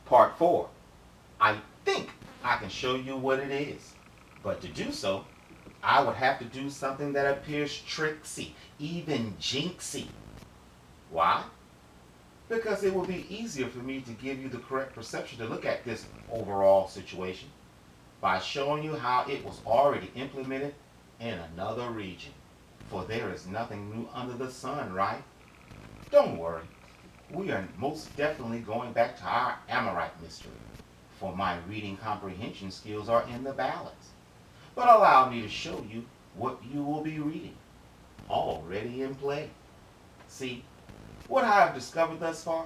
Part 4. I think I can show you what it is. But to do so, I would have to do something that appears tricksy, even jinxy. Why? Because it will be easier for me to give you the correct perception to look at this overall situation by showing you how it was already implemented in another region. For there is nothing new under the sun, right? Don't worry, we are most definitely going back to our Amorite mystery, for my reading comprehension skills are in the balance. But allow me to show you what you will be reading, already in play. See, what I have discovered thus far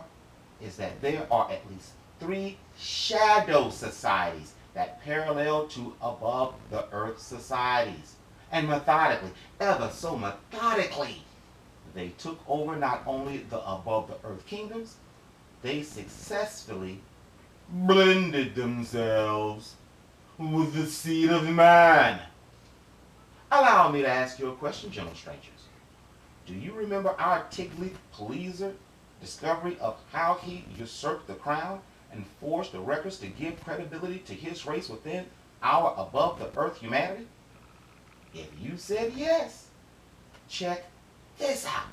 is that there are at least 3 shadow societies that parallel to above the earth societies. And methodically, ever so methodically, they took over not only the above the earth kingdoms, they successfully blended themselves with the seed of man. Allow me to ask you a question, gentle strangers. Do you remember our Tiglath-Pileser discovery of how he usurped the crown and forged the records to give credibility to his race within our above the earth humanity? If you said yes, check this out.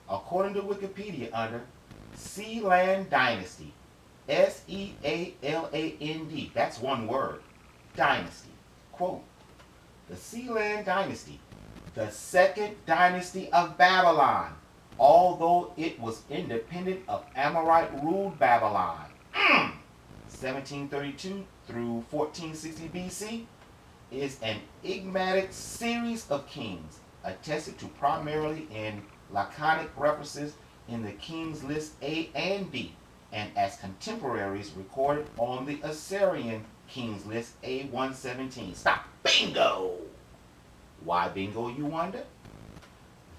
According to Wikipedia, under Sealand Dynasty, Sealand, that's one word, dynasty. Quote, the Sealand Dynasty, the second dynasty of Babylon, although it was independent of Amorite-ruled Babylon, 1732 through 1460 BC, is an enigmatic series of kings, attested to primarily in laconic references in the Kings List A and B, and as contemporaries recorded on the Assyrian Kings List A117. Stop! Bingo! Why bingo, you wonder?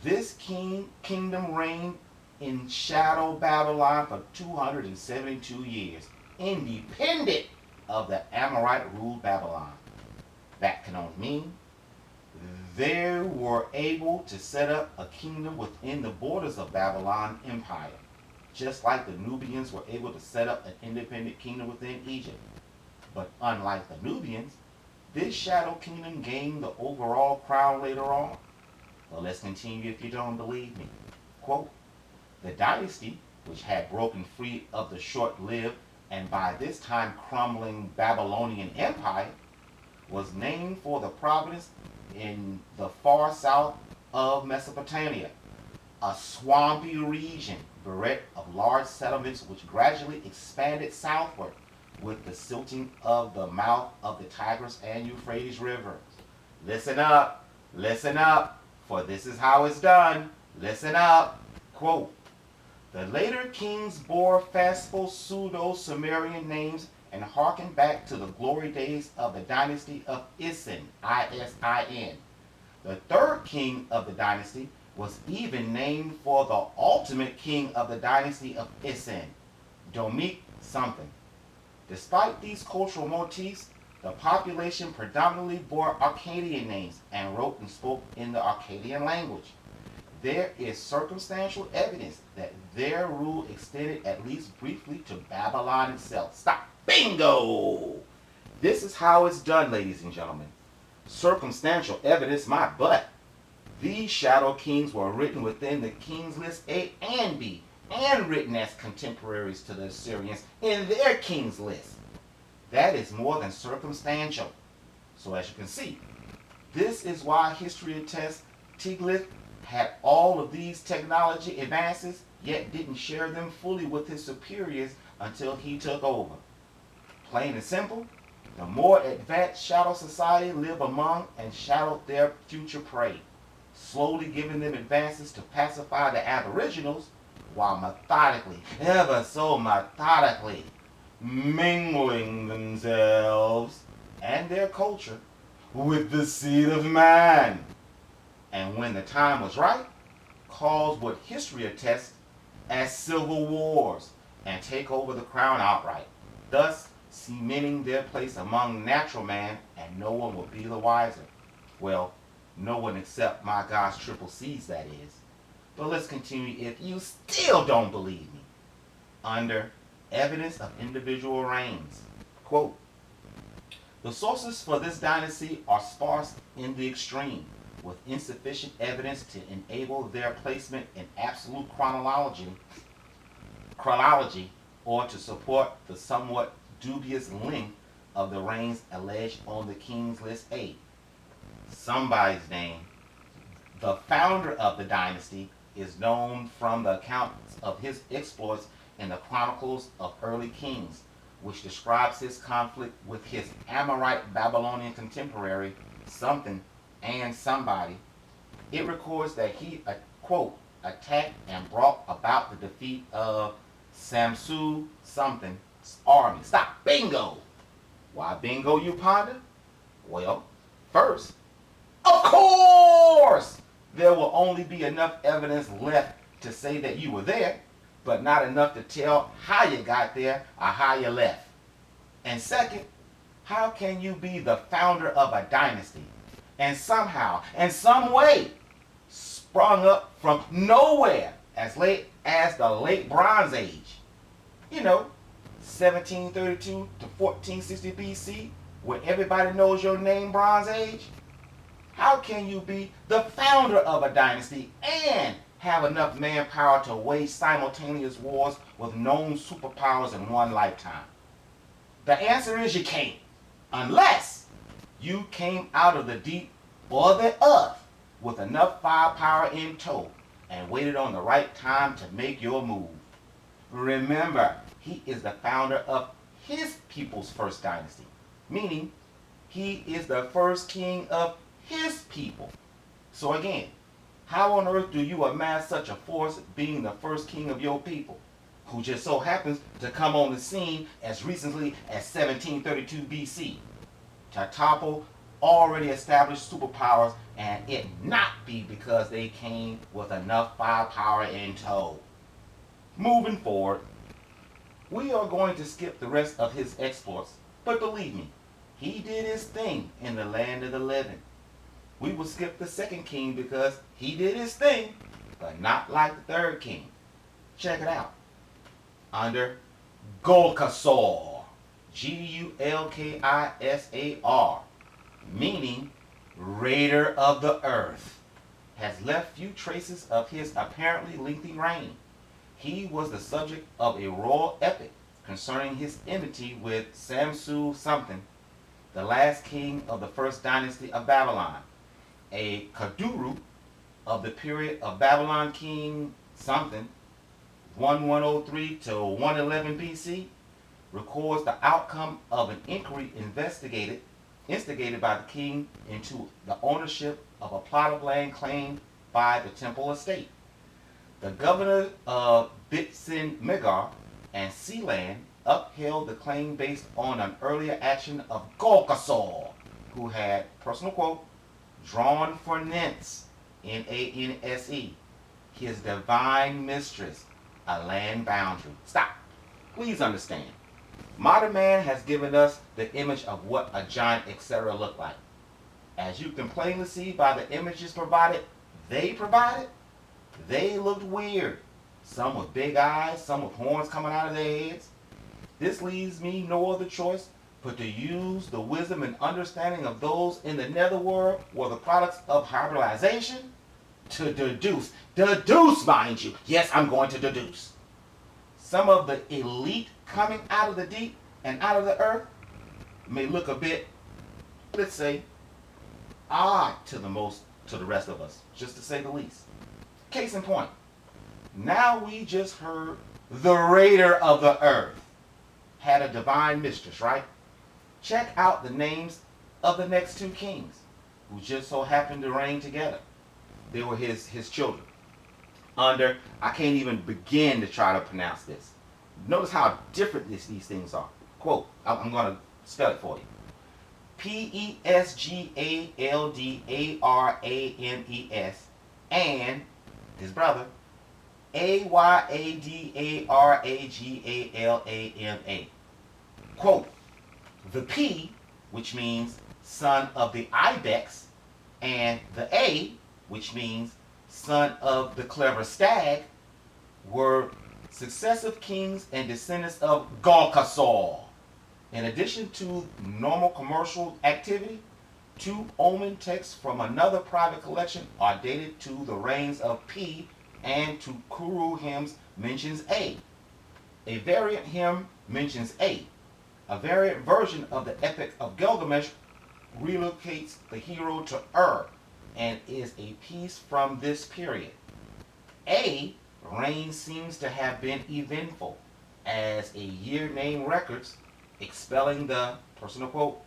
This kingdom reigned in Shadow Babylon for 272 years, independent of the Amorite-ruled Babylon. That can only mean they were able to set up a kingdom within the borders of Babylon Empire, just like the Nubians were able to set up an independent kingdom within Egypt. But unlike the Nubians, this shadow kingdom gained the overall crown later on. Well, let's continue if you don't believe me. Quote, the dynasty, which had broken free of the short-lived and by this time crumbling Babylonian Empire, was named for the province in the far south of Mesopotamia, a swampy region bereft of large settlements which gradually expanded southward with the silting of the mouth of the Tigris and Euphrates rivers. Listen up, for this is how it's done. Listen up. Quote, the later kings bore fanciful pseudo-Sumerian names and harken back to the glory days of the dynasty of Isin, I-S-I-N. The third king of the dynasty was even named for the ultimate king of the dynasty of Isin, Domik something. Despite these cultural motifs, the population predominantly bore Akkadian names and wrote and spoke in the Akkadian language. There is circumstantial evidence that their rule extended at least briefly to Babylon itself. Stop! Bingo! This is how it's done, ladies and gentlemen. Circumstantial evidence, my butt. These shadow kings were written within the Kings List A and B, and written as contemporaries to the Assyrians in their Kings List. That is more than circumstantial. So as you can see, this is why history attests Tiglath had all of these technology advances, yet didn't share them fully with his superiors until he took over. Plain and simple, the more advanced shadow society lived among and shadowed their future prey, slowly giving them advances to pacify the aboriginals, while methodically, ever so methodically, mingling themselves and their culture with the seed of man. And when the time was right, caused what history attests as civil wars and take over the crown outright, thus cementing their place among natural man, and no one will be the wiser. Well, no one except my God's triple C's, that is. But let's continue if you still don't believe me. Under evidence of individual reigns. Quote, the sources for this dynasty are sparse in the extreme, with insufficient evidence to enable their placement in absolute chronology or to support the somewhat dubious length of the reigns alleged on the King's List A. Somebody's name. The founder of the dynasty is known from the accounts of his exploits in the Chronicles of Early Kings, which describes his conflict with his Amorite Babylonian contemporary, something and somebody. It records that he, quote, attacked and brought about the defeat of Samsu something's army. Stop. Bingo. Why bingo, you ponder? Well, first, of course, there will only be enough evidence left to say that you were there, but not enough to tell how you got there or how you left. And second, how can you be the founder of a dynasty and somehow, in some way, sprung up from nowhere as late as the late Bronze Age? You know, 1732 to 1460 BC, where everybody knows your name, Bronze Age? How can you be the founder of a dynasty and have enough manpower to wage simultaneous wars with known superpowers in one lifetime? The answer is you can't, unless you came out of the deep or the earth with enough firepower in tow and waited on the right time to make your move. Remember, he is the founder of his people's first dynasty, meaning he is the first king of his people. So again, how on earth do you amass such a force being the first king of your people, who just so happens to come on the scene as recently as 1732 BC, to topple already established superpowers and it not be because they came with enough firepower in tow? Moving forward, we are going to skip the rest of his exploits, but believe me, he did his thing in the land of the living. We will skip the second king because he did his thing, but not like the third king. Check it out. Under Gulkasar, Gulkisar, meaning Raider of the Earth, has left few traces of his apparently lengthy reign. He was the subject of a royal epic concerning his enmity with Samsu something, the last king of the first dynasty of Babylon. A Kaduru of the period of Babylon King something, 1103 to 111 BC, records the outcome of an inquiry instigated by the king into the ownership of a plot of land claimed by the temple estate. The governor of Bitsin Megar and Sealand upheld the claim based on an earlier action of Gulkasar, who had, personal quote, drawn for Nance, Nanse, his divine mistress, a land boundary. Stop. Please understand. Modern man has given us the image of what a giant etc. looked like. As you can plainly see by the images they looked weird. Some with big eyes, some with horns coming out of their heads. This leaves me no other choice but to use the wisdom and understanding of those in the netherworld or the products of hybridization to deduce, mind you, yes, I'm going to deduce, some of the elite coming out of the deep and out of the earth may look a bit, let's say, odd to the rest of us, just to say the least. Case in point, now we just heard the Raider of the Earth had a divine mistress, right? Check out the names of the next two kings who just so happened to reign together. They were his children. Under, I can't even begin to try to pronounce this. Notice how different these things are. Quote, I'm going to spell it for you. Pesgaldarames and his brother Ayadadragalama. Quote, the P, which means son of the ibex, and the A, which means son of the clever stag, were successive kings and descendants of Golkasor. In addition to normal commercial activity, two omen texts from another private collection are dated to the reigns of P, and to Kuru hymns mentions A. A variant hymn mentions A. A variant version of the Epic of Gilgamesh relocates the hero to and is a piece from this period. A reign seems to have been eventful, as a year name records expelling the, personal quote,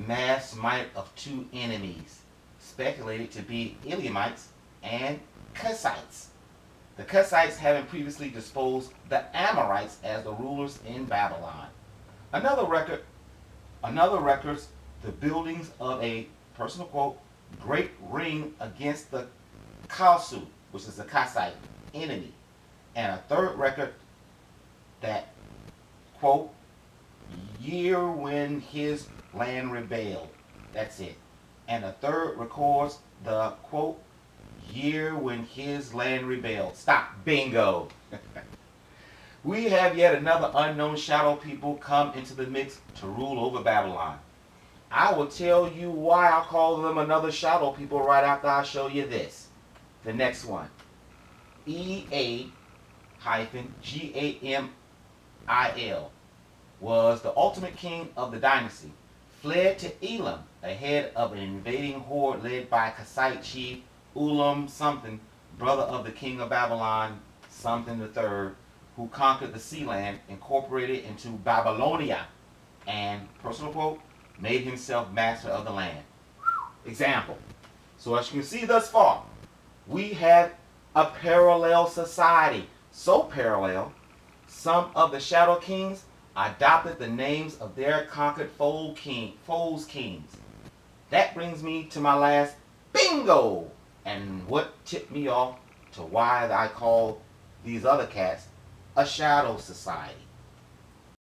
mass might of two enemies, speculated to be Elamites and Cussites. The Cussites having previously disposed the Amorites as the rulers in Babylon. Another records the buildings of a, personal quote, great ring against the Kalsu, which is the Kassite enemy. And a third record that, quote, year when his land rebelled. That's it. And a third records the, quote, year when his land rebelled. Stop. Bingo. We have yet another unknown shadow people come into the mix to rule over Babylon. I will tell you why I call them another shadow people right after I show you this. The next one. EA-GAMIL was the ultimate king of the dynasty. Fled to Elam ahead of an invading horde led by Kassite chief Ulam something, brother of the king of Babylon something the third, who conquered the sea land, incorporated into Babylonia, and, personal quote, made himself master of the land. Example. So as you can see thus far, we have a parallel society. So parallel, some of the shadow kings adopted the names of their conquered foes kings. That brings me to my last bingo, and what tipped me off to why I call these other cats a shadow society.